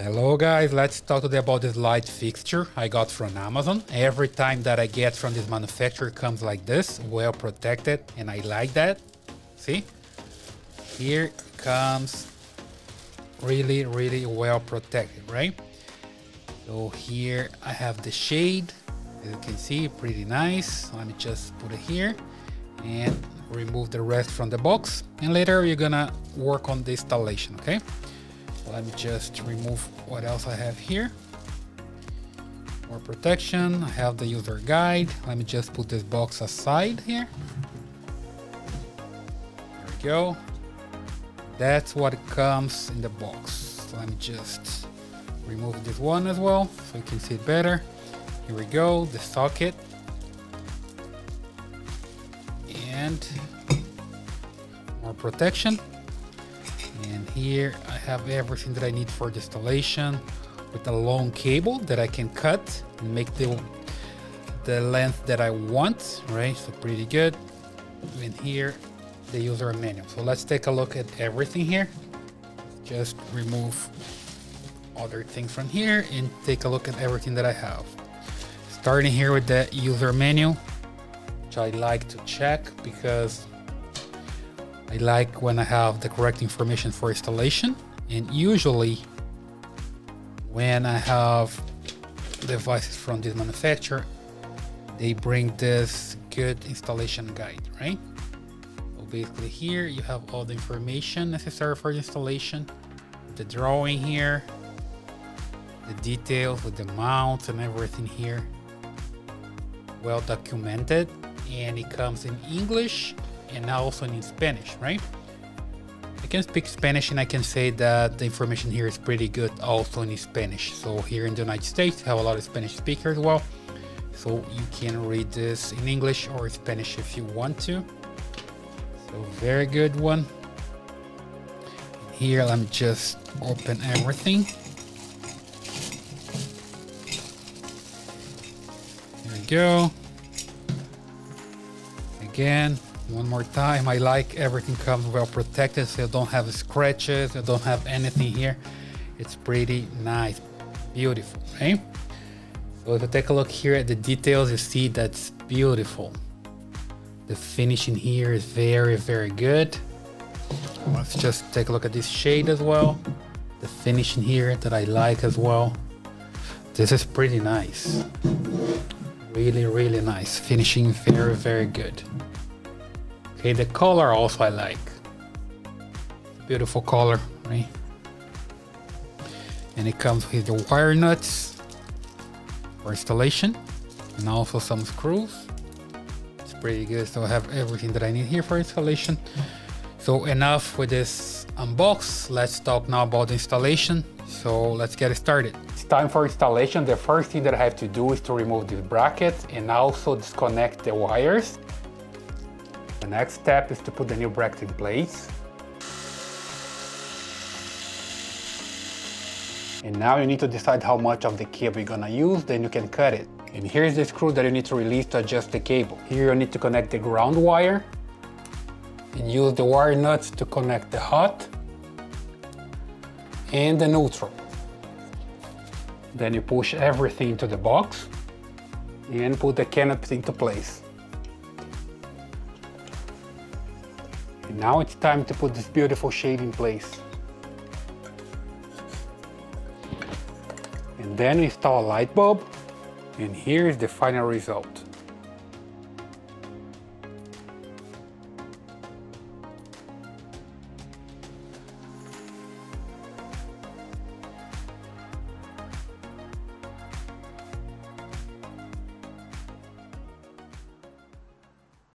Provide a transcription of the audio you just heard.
Hello guys, let's talk today about this light fixture I got from Amazon. Every time that I get from this manufacturer comes like this, well protected, and I like that. See? Here comes really well protected, right? So here I have the shade, as you can see, pretty nice. Let me just put it here and remove the rest from the box, and later you're gonna work on the installation, okay? Let me just remove what else I have here. More protection. I have the user guide. Let me just put this box aside here. There we go. That's what comes in the box. Let me just remove this one as well so you can see it better. Here we go, the socket. And more protection. And here I have everything that I need for the installation with a long cable that I can cut and make the length that I want, right? So pretty good. And here the user manual. So let's take a look at everything here. Just remove other things from here and take a look at everything that I have. Starting here with the user manual, which I like to check because I like when I have the correct information for installation, and usually when I have devices from this manufacturer, they bring this good installation guide, right? So basically here you have all the information necessary for the installation, the drawing here, the details with the mounts and everything here, well documented, and it comes in English and also in Spanish, right? I can speak Spanish and I can say that the information here is pretty good also in Spanish. So here in the United States, we have a lot of Spanish speakers as well. So you can read this in English or Spanish if you want to. So very good one. Here, let me just open everything. There we go. Again, one more time, I like everything comes well protected, so you don't have scratches, you don't have anything here. It's pretty nice, beautiful, right? So if you take a look here at the details, you see that's beautiful. The finishing here is very good. Let's just take a look at this shade as well. The finishing here that I like as well. This is pretty nice. Really nice. Finishing very good. Okay, the color also I like. Beautiful color, right? And it comes with the wire nuts for installation and also some screws. It's pretty good. So I have everything that I need here for installation. So enough with this unbox. Let's talk now about the installation. So let's get started. It's time for installation. The first thing that I have to do is to remove this bracket and also disconnect the wires. The next step is to put the new bracket in place. And now you need to decide how much of the cable you're gonna use, then you can cut it. And here's the screw that you need to release to adjust the cable. Here you need to connect the ground wire and use the wire nuts to connect the hot and the neutral. Then you push everything into the box and put the canopy into place. And now it's time to put this beautiful shade in place. And then install a light bulb, and here is the final result.